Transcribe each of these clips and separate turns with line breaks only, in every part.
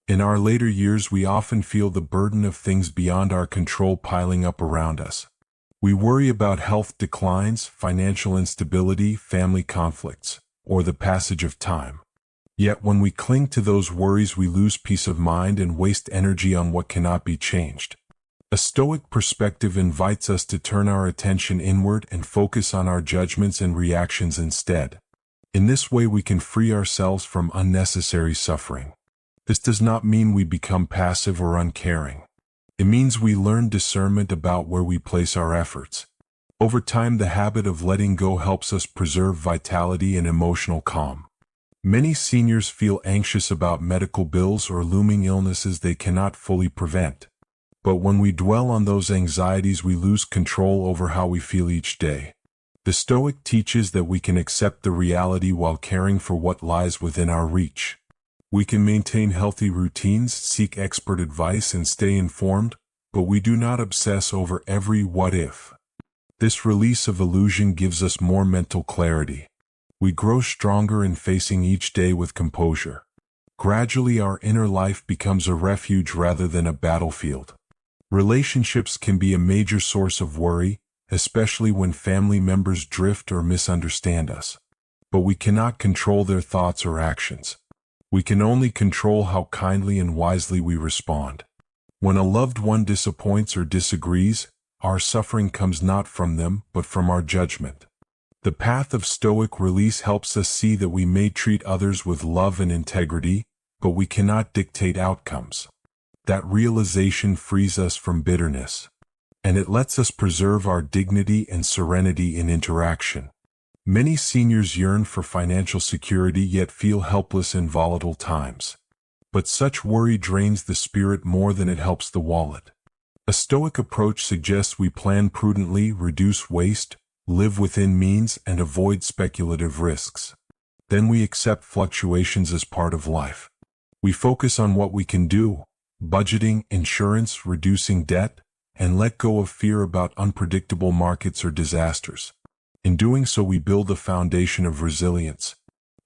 In our later years, we often feel the burden of things beyond our control piling up around us. We worry about health declines, financial instability, family conflicts, or the passage of time. Yet when we cling to those worries, we lose peace of mind and waste energy on what cannot be changed. A Stoic perspective invites us to turn our attention inward and focus on our judgments and reactions instead. In this way, we can free ourselves from unnecessary suffering. This does not mean we become passive or uncaring. It means we learn discernment about where we place our efforts. Over time, the habit of letting go helps us preserve vitality and emotional calm. Many seniors feel anxious about medical bills or looming illnesses they cannot fully prevent. But when we dwell on those anxieties, we lose control over how we feel each day. The Stoic teaches that we can accept the reality while caring for what lies within our reach. We can maintain healthy routines, seek expert advice, and stay informed, but we do not obsess over every what if. This release of illusion gives us more mental clarity. We grow stronger in facing each day with composure. Gradually, our inner life becomes a refuge rather than a battlefield. Relationships can be a major source of worry, especially when family members drift or misunderstand us. But we cannot control their thoughts or actions. We can only control how kindly and wisely we respond. When a loved one disappoints or disagrees, our suffering comes not from them, but from our judgment. The path of Stoic release helps us see that we may treat others with love and integrity, but we cannot dictate outcomes. That realization frees us from bitterness, and it lets us preserve our dignity and serenity in interaction. Many seniors yearn for financial security yet feel helpless in volatile times. But such worry drains the spirit more than it helps the wallet. A Stoic approach suggests we plan prudently, reduce waste, live within means, and avoid speculative risks. Then we accept fluctuations as part of life. We focus on what we can do, budgeting, insurance, reducing debt, and let go of fear about unpredictable markets or disasters. In doing so, we build a foundation of resilience.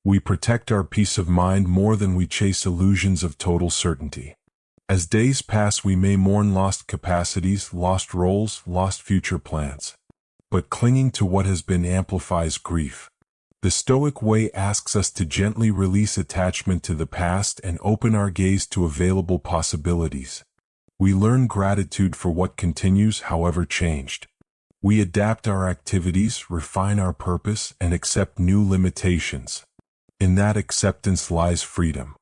We protect our peace of mind more than we chase illusions of total certainty. As days pass, we may mourn lost capacities, lost roles, lost future plans. But clinging to what has been amplifies grief. The Stoic way asks us to gently release attachment to the past and open our gaze to available possibilities. We learn gratitude for what continues, however changed. We adapt our activities, refine our purpose, and accept new limitations. In that acceptance lies freedom.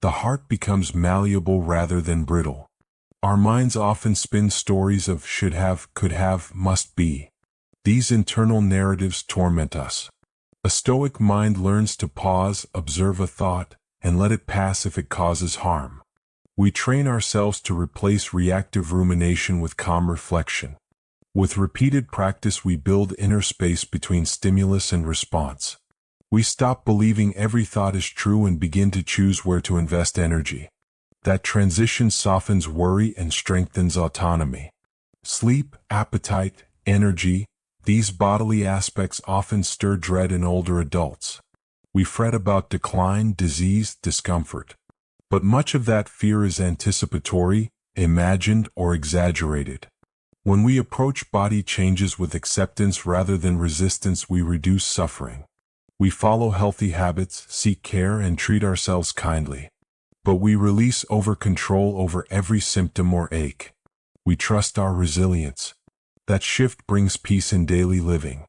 The heart becomes malleable rather than brittle. Our minds often spin stories of should have, could have, must be. These internal narratives torment us. A Stoic mind learns to pause, observe a thought, and let it pass if it causes harm. We train ourselves to replace reactive rumination with calm reflection. With repeated practice, we build inner space between stimulus and response. We stop believing every thought is true and begin to choose where to invest energy. That transition softens worry and strengthens autonomy. Sleep, appetite, energy, these bodily aspects often stir dread in older adults. We fret about decline, disease, discomfort. But much of that fear is anticipatory, imagined, or exaggerated. When we approach body changes with acceptance rather than resistance, we reduce suffering. We follow healthy habits, seek care, and treat ourselves kindly. But we release over-control over every symptom or ache. We trust our resilience. That shift brings peace in daily living.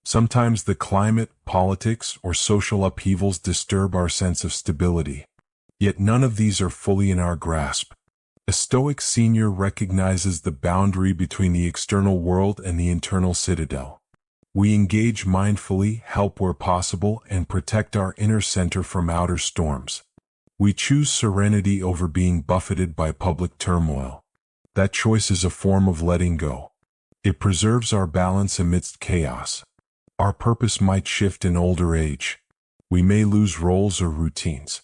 Sometimes the climate, politics, or social upheavals disturb our sense of stability. Yet none of these are fully in our grasp. A Stoic senior recognizes the boundary between the external world and the internal citadel. We engage mindfully, help where possible, and protect our inner center from outer storms. We choose serenity over being buffeted by public turmoil. That choice is a form of letting go. It preserves our balance amidst chaos. Our purpose might shift in older age. We may lose roles or routines.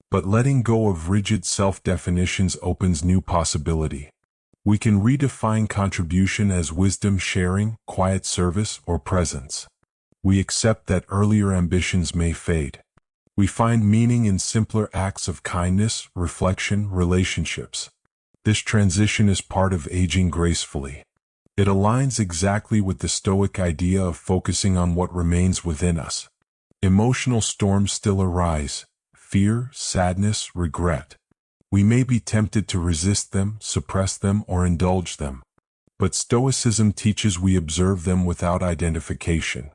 But letting go of rigid self-definitions opens new possibility. We can redefine contribution as wisdom sharing, quiet service, or presence. We accept that earlier ambitions may fade. We find meaning in simpler acts of kindness, reflection, relationships. This transition is part of aging gracefully. It aligns exactly with the Stoic idea of focusing on what remains within us. Emotional storms still arise: fear, sadness, regret. We may be tempted to resist them, suppress them, or indulge them. But Stoicism teaches we observe them without identification.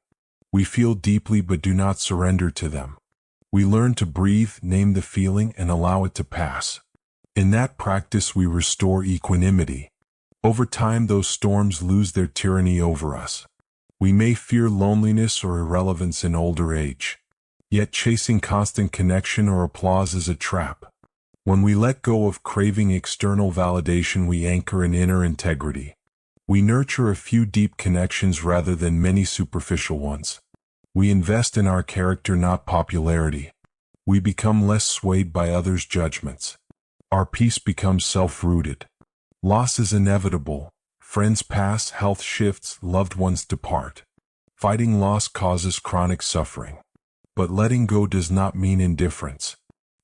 We feel deeply but do not surrender to them. We learn to breathe, name the feeling, and allow it to pass. In that practice we restore equanimity. Over time those storms lose their tyranny over us. We may fear loneliness or irrelevance in older age. Yet chasing constant connection or applause is a trap. When we let go of craving external validation, we anchor in inner integrity. We nurture a few deep connections rather than many superficial ones. We invest in our character, not popularity. We become less swayed by others' judgments. Our peace becomes self-rooted. Loss is inevitable. Friends pass, health shifts, loved ones depart. Fighting loss causes chronic suffering. But letting go does not mean indifference.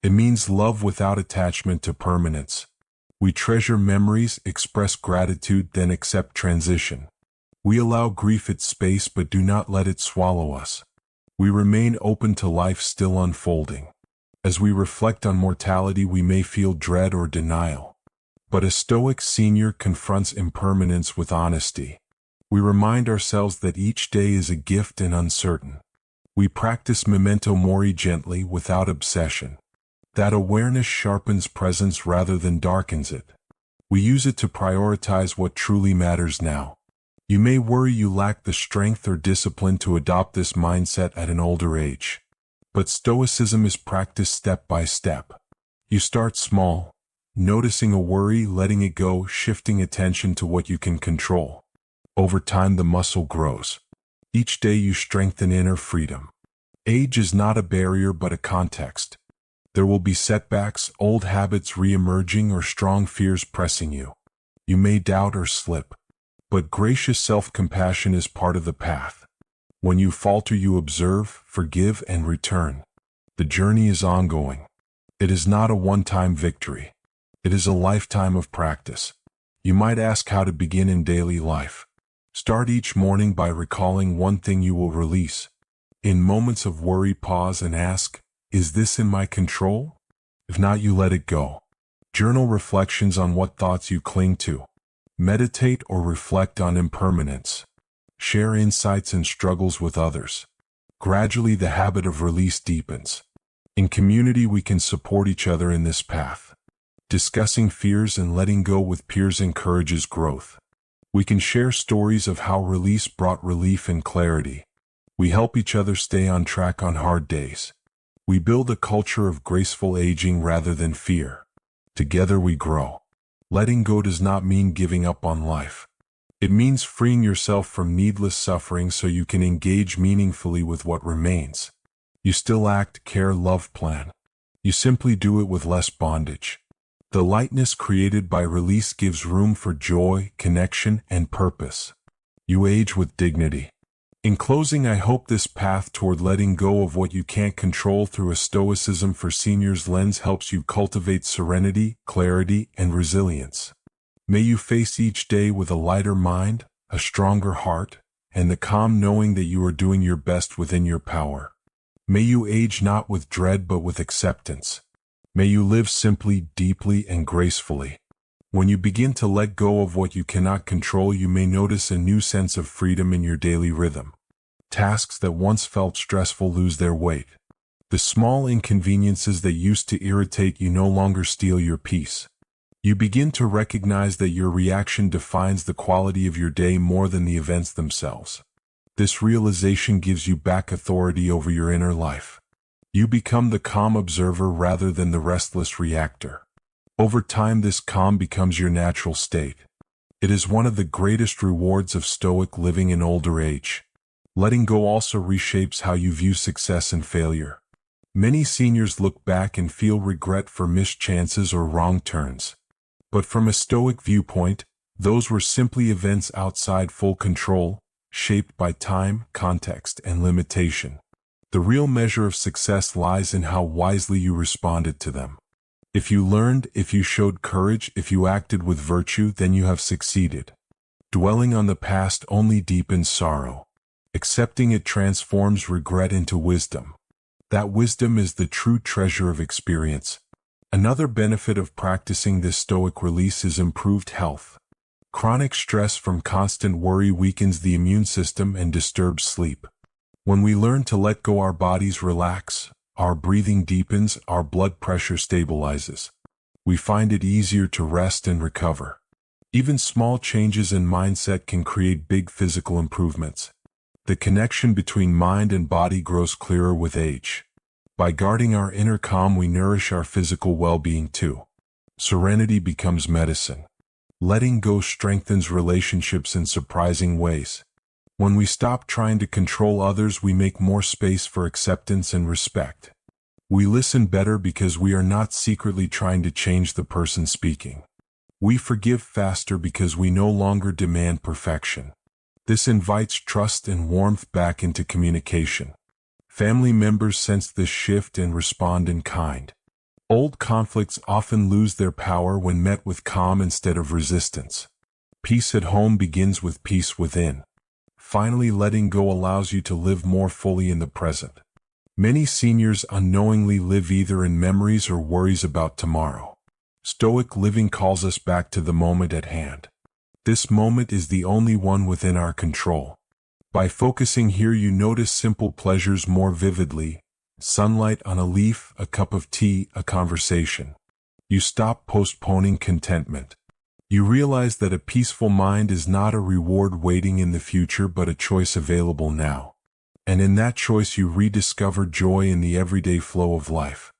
It means love without attachment to permanence. We treasure memories, express gratitude, then accept transition. We allow grief its space but do not let it swallow us. We remain open to life still unfolding. As we reflect on mortality, we may feel dread or denial. But a Stoic senior confronts impermanence with honesty. We remind ourselves that each day is a gift and uncertain. We practice memento mori gently, without obsession. That awareness sharpens presence rather than darkens it. We use it to prioritize what truly matters now. You may worry you lack the strength or discipline to adopt this mindset at an older age. But Stoicism is practiced step by step. You start small, noticing a worry, letting it go, shifting attention to what you can control. Over time the muscle grows. Each day you strengthen inner freedom. Age is not a barrier but a context. There will be setbacks, old habits re-emerging, or strong fears pressing you. You may doubt or slip. But gracious self-compassion is part of the path. When you falter, you observe, forgive, and return. The journey is ongoing. It is not a one-time victory. It is a lifetime of practice. You might ask how to begin in daily life. Start each morning by recalling one thing you will release. In moments of worry, pause and ask, is this in my control? If not, you let it go. Journal reflections on what thoughts you cling to. Meditate or reflect on impermanence. Share insights and struggles with others. Gradually, the habit of release deepens. In community, we can support each other in this path. Discussing fears and letting go with peers encourages growth. We can share stories of how release brought relief and clarity. We help each other stay on track on hard days. We build a culture of graceful aging rather than fear. Together we grow. Letting go does not mean giving up on life. It means freeing yourself from needless suffering so you can engage meaningfully with what remains. You still act, care, love, plan. You simply do it with less bondage. The lightness created by release gives room for joy, connection, and purpose. You age with dignity. In closing, I hope this path toward letting go of what you can't control through a Stoicism for Seniors lens helps you cultivate serenity, clarity, and resilience. May you face each day with a lighter mind, a stronger heart, and the calm knowing that you are doing your best within your power. May you age not with dread but with acceptance. May you live simply, deeply, and gracefully. When you begin to let go of what you cannot control, you may notice a new sense of freedom in your daily rhythm. Tasks that once felt stressful lose their weight. The small inconveniences that used to irritate you no longer steal your peace. You begin to recognize that your reaction defines the quality of your day more than the events themselves. This realization gives you back authority over your inner life. You become the calm observer rather than the restless reactor. Over time, this calm becomes your natural state. It is one of the greatest rewards of Stoic living in older age. Letting go also reshapes how you view success and failure. Many seniors look back and feel regret for missed chances or wrong turns. But from a Stoic viewpoint, those were simply events outside full control, shaped by time, context, and limitation. The real measure of success lies in how wisely you responded to them. If you learned, if you showed courage, if you acted with virtue, then you have succeeded. Dwelling on the past only deepens sorrow. Accepting it transforms regret into wisdom. That wisdom is the true treasure of experience. Another benefit of practicing this Stoic release is improved health. Chronic stress from constant worry weakens the immune system and disturbs sleep. When we learn to let go, our bodies relax, our breathing deepens, our blood pressure stabilizes. We find it easier to rest and recover. Even small changes in mindset can create big physical improvements. The connection between mind and body grows clearer with age. By guarding our inner calm, we nourish our physical well-being too. Serenity becomes medicine. Letting go strengthens relationships in surprising ways. When we stop trying to control others, we make more space for acceptance and respect. We listen better because we are not secretly trying to change the person speaking. We forgive faster because we no longer demand perfection. This invites trust and warmth back into communication. Family members sense this shift and respond in kind. Old conflicts often lose their power when met with calm instead of resistance. Peace at home begins with peace within. Finally, letting go allows you to live more fully in the present. Many seniors unknowingly live either in memories or worries about tomorrow. Stoic living calls us back to the moment at hand. This moment is the only one within our control. By focusing here, you notice simple pleasures more vividly: sunlight on a leaf, a cup of tea, a conversation. You stop postponing contentment. You realize that a peaceful mind is not a reward waiting in the future but a choice available now. And in that choice you rediscover joy in the everyday flow of life.